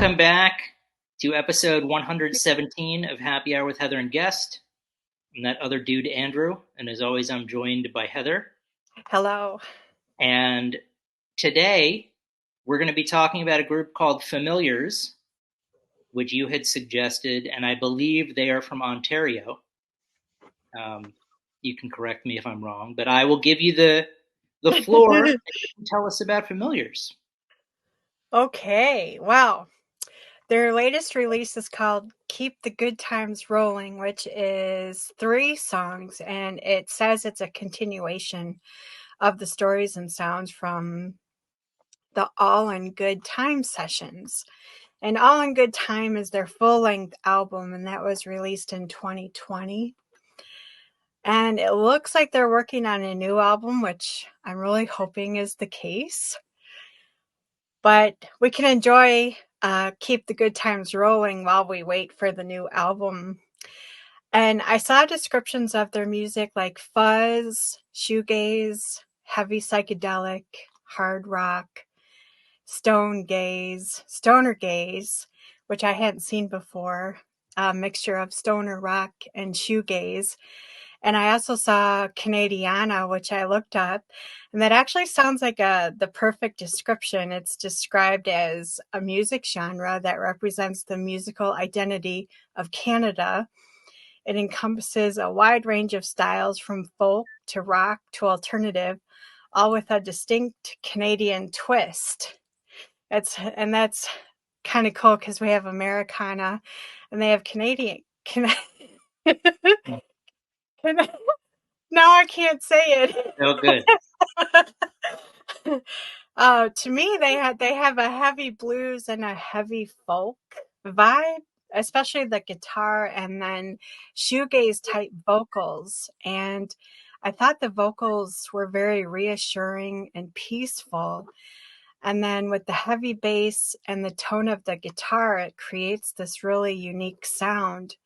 Welcome back to episode 117 of Happy Hour with Heather and Guest. I'm that other dude, Andrew, and as always, I'm joined by Heather. Hello. And today, we're going to be talking about a group called Familiars, which you had suggested, and I believe they are from Ontario. You can correct me if I'm wrong, but I will give you the floor and you can tell us about Familiars. Okay, wow. Their latest release is called Keep the Good Times Rolling, which is 3 songs, and it says it's a continuation of the stories and sounds from the All in Good Time sessions. And All in Good Time is their full-length album, and that was released in 2020. And it looks like they're working on a new album, which I'm really hoping is the case. But we can enjoy Keep the Good Times Rolling while we wait for the new album. And I saw descriptions of their music like fuzz, shoegaze, heavy psychedelic, hard rock, stoner gaze, which I hadn't seen before, a mixture of stoner rock and shoegaze. And I also saw Canadiana, which I looked up, and that actually sounds like the perfect description. It's described as a music genre that represents the musical identity of Canada. It encompasses a wide range of styles from folk to rock to alternative, all with a distinct Canadian twist. That's kind of cool because we have Americana and they have Canadian. Now I can't say it. Oh, good. To me, they have a heavy blues and a heavy folk vibe, especially the guitar and then shoegaze type vocals. And I thought the vocals were very reassuring and peaceful. And then with the heavy bass and the tone of the guitar, it creates this really unique sound.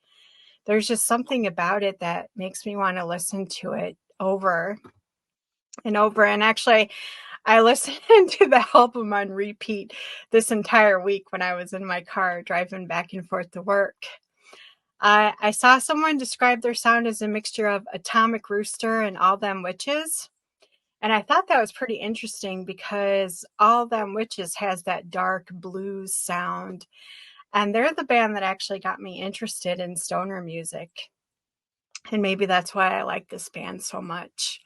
There's just something about it that makes me want to listen to it over and over. And actually, I listened to the album on repeat this entire week when I was in my car driving back and forth to work. I saw someone describe their sound as a mixture of Atomic Rooster and All Them Witches. And I thought that was pretty interesting because All Them Witches has that dark blues sound. And they're the band that actually got me interested in stoner music. And maybe that's why I like this band so much.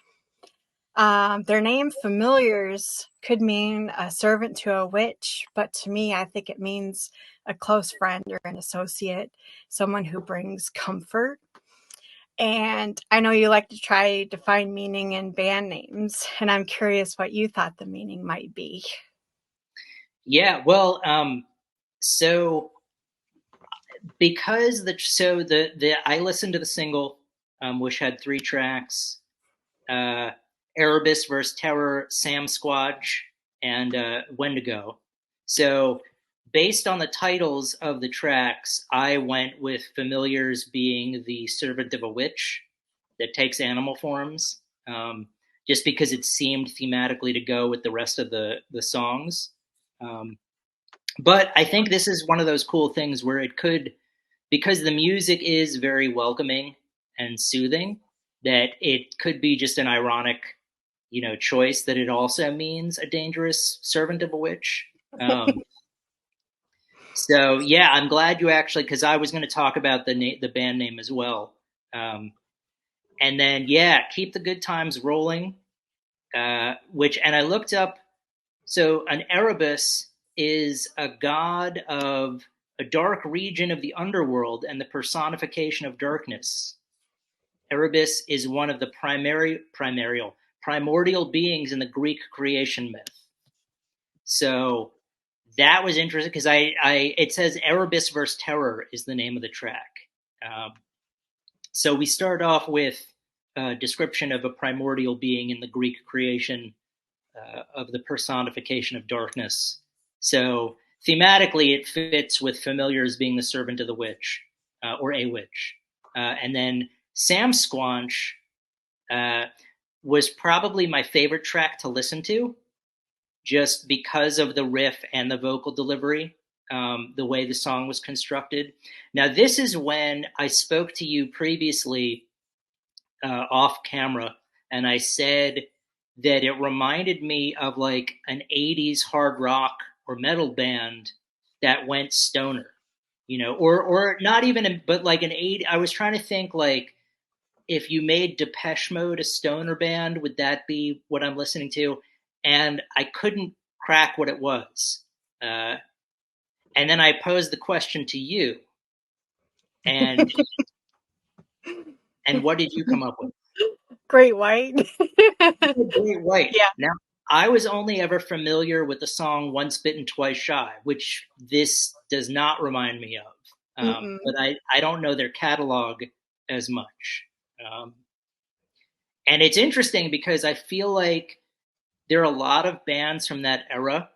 Their name, Familiars, could mean a servant to a witch, but to me, I think it means a close friend or an associate, someone who brings comfort. And I know you like to try to find meaning in band names, and I'm curious what you thought the meaning might be. Yeah, well, so because the I listened to the single, which had 3 tracks: Erebus versus Terror, Sam Squatch, and Wendigo. So based on the titles of the tracks, I went with Familiars being the servant of a witch that takes animal forms, just because it seemed thematically to go with the rest of the songs. Um, but I think this is one of those cool things where it could, because the music is very welcoming and soothing, that it could be just an ironic, choice that it also means a dangerous servant of a witch. Um, so yeah, I'm glad you actually, because I was going to talk about the band name as well. Um, and then yeah, keep the good times rolling. And I looked up. So an Erebus is a god of a dark region of the underworld and the personification of darkness. Erebus is one of the primordial beings in the Greek creation myth. So that was interesting because it says Erebus versus Terror is the name of the track. Um, so we start off with a description of a primordial being in the Greek creation of the personification of darkness. So thematically, it fits with Familiars being the servant of the witch or a witch. And then Sam Squanch was probably my favorite track to listen to, just because of the riff and the vocal delivery. the way the song was constructed. Now, this is when I spoke to you previously off camera, and I said that it reminded me of like an 80s hard rock or metal band that went stoner, or not even, but like an 80. I was trying to think like if you made Depeche Mode a stoner band, would that be what I'm listening to? And I couldn't crack what it was. Uh, and then I posed the question to you, and what did you come up with? Great White. Great White. Yeah. Now, I was only ever familiar with the song "Once Bitten, Twice Shy," which this does not remind me of. Mm-mm. But I don't know their catalog as much. Um, and it's interesting because I feel like there are a lot of bands from that era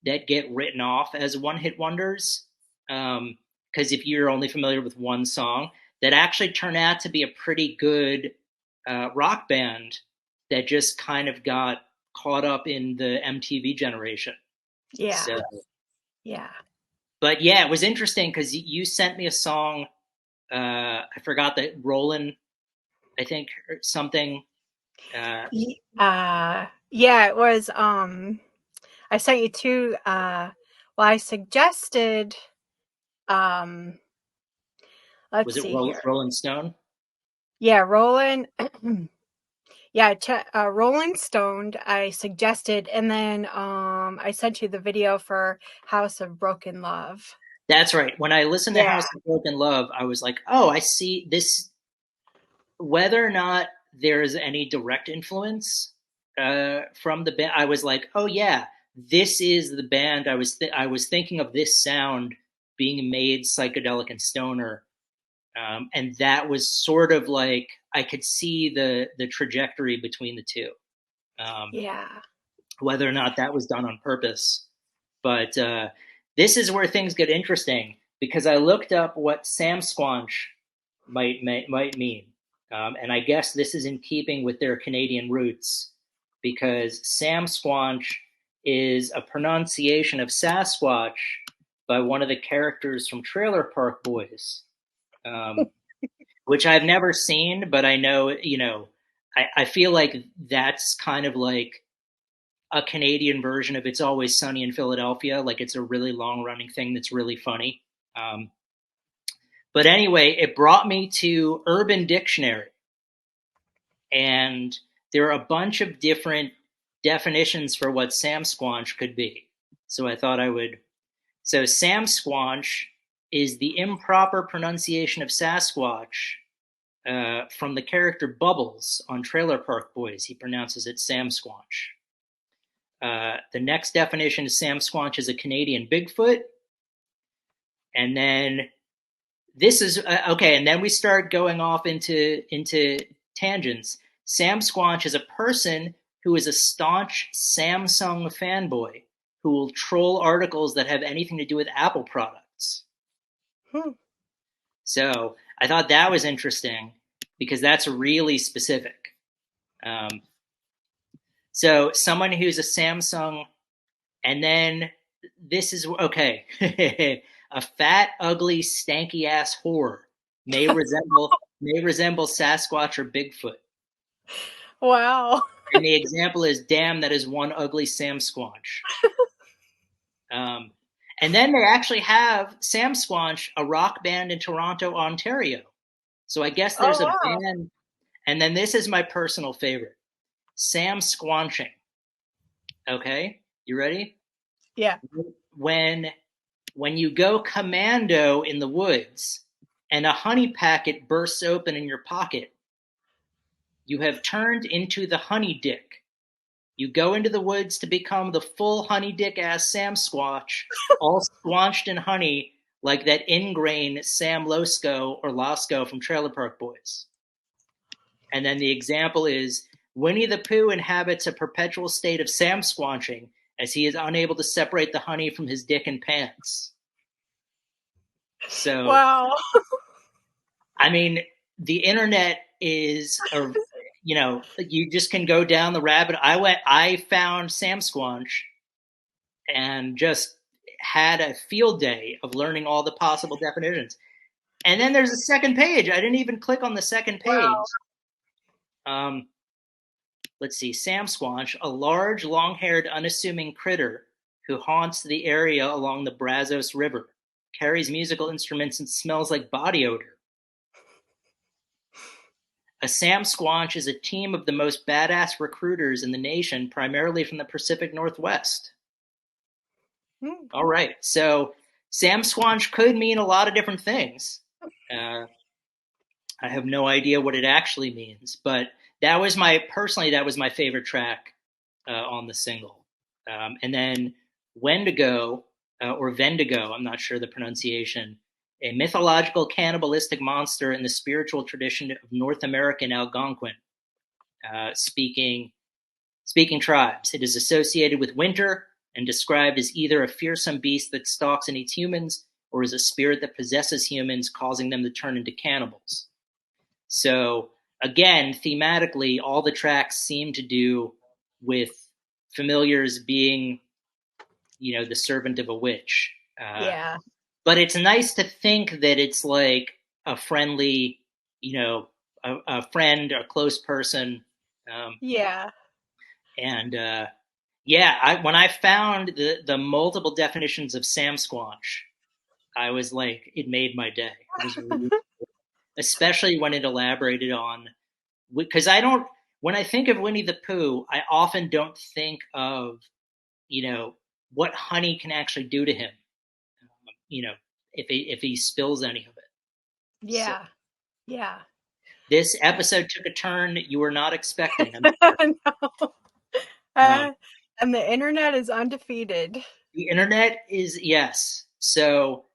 that get written off as one-hit wonders. Because if you're only familiar with one song, that actually turn out to be a pretty good rock band that just kind of got caught up in the MTV generation. Yeah. So, Yeah. but yeah, it was interesting because you sent me a song. I forgot that Roland, I think, or something. Yeah, it was I sent you two well, I suggested um Was let's it see here. Rolling Stone? Yeah, Roland. Yeah, Rolling Stoned I suggested, and then I sent you the video for House of Broken Love. That's right. When I listened to Yeah. House of Broken Love, I was like, oh, I see this. Whether or not there's any direct influence from the band, I was like, oh yeah, this is the band. I was thinking of this sound being made psychedelic and stoner, and that was sort of like I could see the trajectory between the two. Um, Yeah. whether or not that was done on purpose, but this is where things get interesting because I looked up what Sam Squanch might mean, and I guess this is in keeping with their Canadian roots because Sam Squanch is a pronunciation of Sasquatch by one of the characters from Trailer Park Boys, um, which I've never seen, but I know I feel like that's kind of like a Canadian version of It's Always Sunny in Philadelphia. Like it's a really long running thing that's really funny. Um, but anyway, it brought me to Urban Dictionary, and there are a bunch of different definitions for what Sam Squanch could be. So I thought I would. So Sam Squanch is the improper pronunciation of Sasquatch from the character Bubbles on Trailer Park Boys. He pronounces it Sam Squanch. The next definition is Sam Squanch is a Canadian Bigfoot. And then this is okay. And then we start going off into tangents. Sam Squanch is a person who is a staunch Samsung fanboy who will troll articles that have anything to do with Apple products. Hmm. So I thought that was interesting because that's really specific. Um, so someone who's a Samsung, and then this is okay. A fat, ugly, stanky ass whore may resemble Sasquatch or Bigfoot. Wow. And the example is, damn, that is one ugly Sam Squanch. Um, and then they actually have Sam Squanch, a rock band in Toronto, Ontario. So I guess Oh there's a wow. band. And then this is my personal favorite, Sam Squanching. Okay, you ready? Yeah. When you go commando in the woods and a honey packet bursts open in your pocket, you have turned into the honey dick. You go into the woods to become the full honey dick ass Sam Squatch, all squanched in honey like that ingrain Sam Losco or Lasco from Trailer Park Boys. And then the example is Winnie the Pooh inhabits a perpetual state of Sam squanching as he is unable to separate the honey from his dick and pants. So, Wow. I mean, the internet is, you just can go down the rabbit. I found Sam Squanch and just had a field day of learning all the possible definitions. And then there's a second page. I didn't even click on the second page. Wow. Um, let's see. Sam Squanch, a large, long-haired, unassuming critter who haunts the area along the Brazos River, carries musical instruments and smells like body odor. A Sam Squanch is a team of the most badass recruiters in the nation, primarily from the Pacific Northwest. All right. So Sam Squanch could mean a lot of different things. I have no idea what it actually means, but that was my favorite track on the single. And then Wendigo or Vendigo, I'm not sure the pronunciation, a mythological cannibalistic monster in the spiritual tradition of North American Algonquin speaking tribes. It is associated with winter and described as either a fearsome beast that stalks and eats humans or as a spirit that possesses humans, causing them to turn into cannibals. So again, thematically, all the tracks seem to do with familiars being, the servant of a witch. Yeah. But it's nice to think that it's like a friendly, a friend, a close person. Yeah. And when I found the multiple definitions of Sam Squanch, I was like, it made my day. It was really, especially when it elaborated on, because when I think of Winnie the Pooh, I often don't think of, what honey can actually do to him, if he spills any of it. So Yeah. Yeah. this episode took a turn you were not expecting. No. Um, And the internet is undefeated. the internet is, yes. So,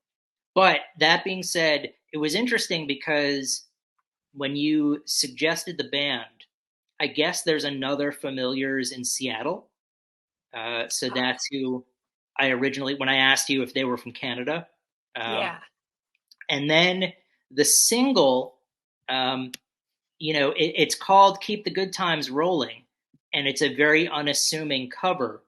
but that being said, it was interesting because when you suggested the band, I guess there's another Familiars in Seattle. So that's who I originally, when I asked you if they were from Canada. Yeah. And then the single, it's called Keep the Good Times Rolling, and it's a very unassuming cover.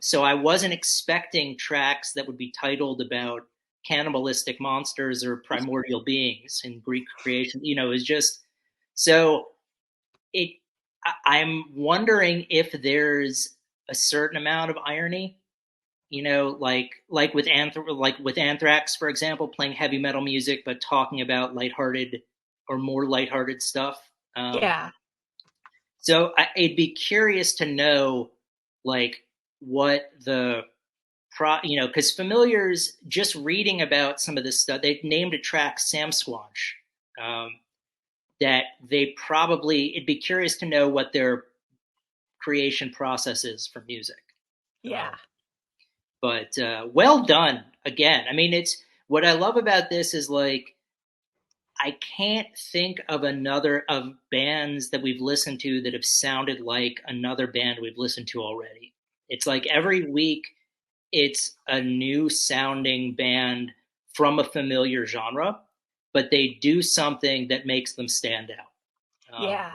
So I wasn't expecting tracks that would be titled about cannibalistic monsters or primordial beings in Greek creation. It was just so it. I'm wondering if there's a certain amount of irony, like with Anthrax, for example, playing heavy metal music but talking about lighthearted or more lighthearted stuff. Yeah. So I'd be curious to know, like, what the because Familiars, just reading about some of this stuff, they named a track Sam Squanch. That they probably, it'd be curious to know what their creation process is for music. Yeah. But well done again. I mean, it's what I love about this is like I can't think of bands that we've listened to that have sounded like another band we've listened to already. It's like every week it's a new sounding band from a familiar genre, but they do something that makes them stand out. Yeah.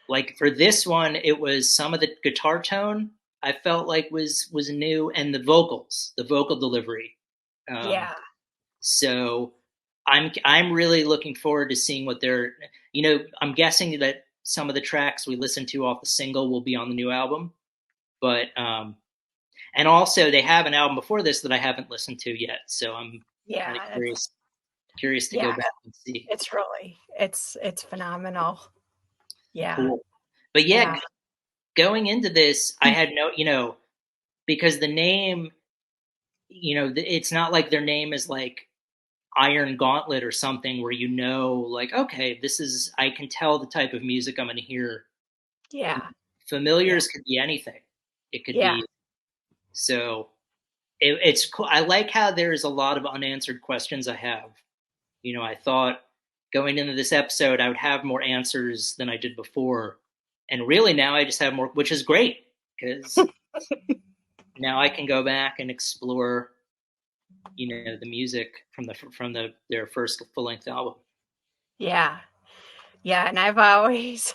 Like for this one, it was some of the guitar tone I felt like was new, and the vocal delivery. Yeah. So I'm really looking forward to seeing what they're. I'm guessing that some of the tracks we listened to off the single will be on the new album, but and also they have an album before this that I haven't listened to yet, so I'm kind of Yeah. curious to go back and see. It's really it's phenomenal. Yeah. Cool. But yeah, going into this, I had no, because the name, it's not like their name is like Iron Gauntlet or something where like, okay, I can tell the type of music I'm going to hear. Yeah. Familiars could be anything. It could Yeah. be. So it's cool. I like how there's a lot of unanswered questions I have. I thought going into this episode, I would have more answers than I did before. And really now I just have more, which is great because now I can go back and explore, the music from their first full length album. Yeah. Yeah. And I've always,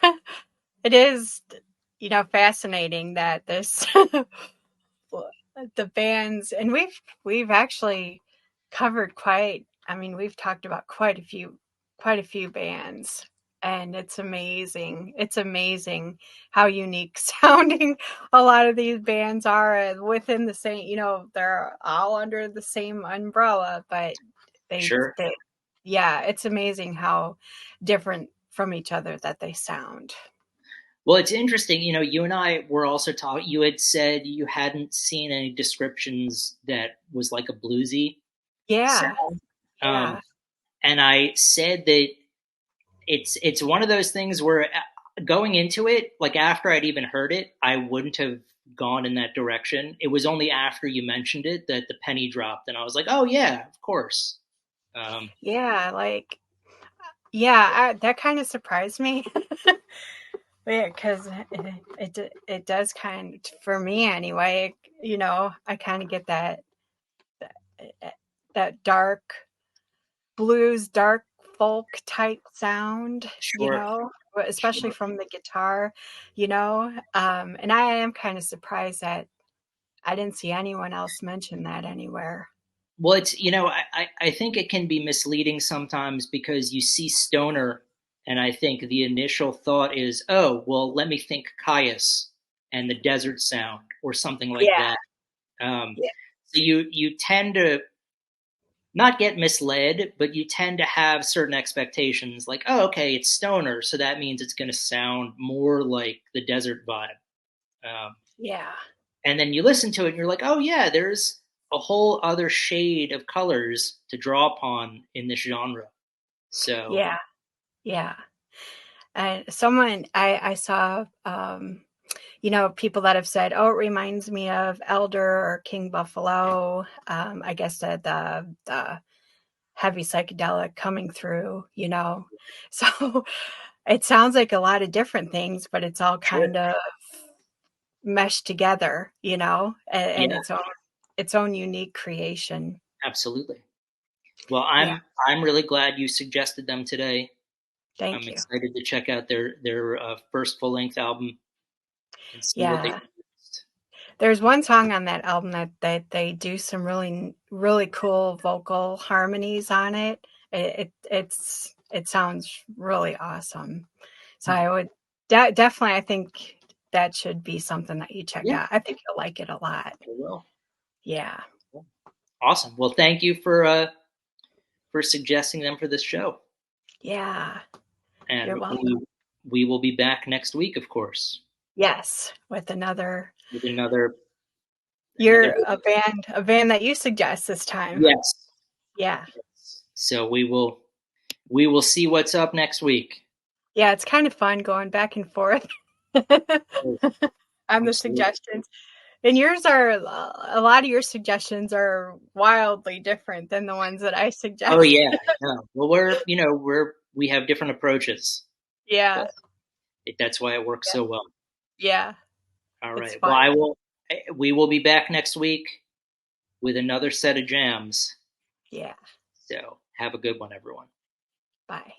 it is, fascinating that this the bands, and we've actually covered quite. I mean, we've talked about quite a few bands, and it's amazing. It's amazing how unique sounding a lot of these bands are within the same. They're all under the same umbrella, but they Sure. they yeah, it's amazing how different from each other that they sound. Well, it's interesting. You and I were also talking. You had said you hadn't seen any descriptions that was like a bluesy Yeah, sound. Um, yeah, and I said that it's one of those things where going into it, like after I'd even heard it, I wouldn't have gone in that direction. It was only after you mentioned it that the penny dropped, and I was like, oh yeah, of course. Um, yeah. Like, yeah, that kind of surprised me. Yeah, because it does kind of, for me anyway. I kind of get that dark blues, dark folk type sound. sure. Especially Sure. from the guitar. And I am kind of surprised that I didn't see anyone else mention that anywhere. Well, I think it can be misleading sometimes because you see stoner, and I think the initial thought is, oh, well, let me think Caius and the desert sound or something like Yeah, that. Um, yeah, so you tend to not get misled, but you tend to have certain expectations like, oh, okay, it's stoner, so that means it's going to sound more like the desert vibe. Um, yeah, and then you listen to it and you're like, oh yeah, there's a whole other shade of colors to draw upon in this genre. So yeah, yeah. And someone I saw, people that have said, "Oh, it reminds me of Elder or King Buffalo." I guess the heavy psychedelic coming through. So it sounds like a lot of different things, but it's all sure. kind of meshed together. And Yeah, its own unique creation. absolutely. Well, Yeah, I'm really glad you suggested them today. I'm thank you. excited to check out their first full length album and see what they Yeah. do next. There's one song on that album that they do some really really cool vocal harmonies on it. It sounds really awesome. So Hmm. I would definitely, I think that should be something that you check Yeah, out. I think you'll like it a lot. I will. Yeah. Awesome. Well, thank you for suggesting them for this show, Yeah. and You're welcome. we will be back next week, of course, Yes, with another with another you're good one. a band that you suggest this time. Yes. Yeah. So we will see what's up next week. Yeah, it's kind of fun going back and forth on the Absolutely. suggestions. And yours are a lot of your suggestions are wildly different than the ones that I Oh suggest. yeah. No. Well, we have different approaches, Yeah, but that's why it works so well. yeah, All it's right. fun. Well, we will be back next week with another set of jams. Yeah, So have a good one, everyone. bye.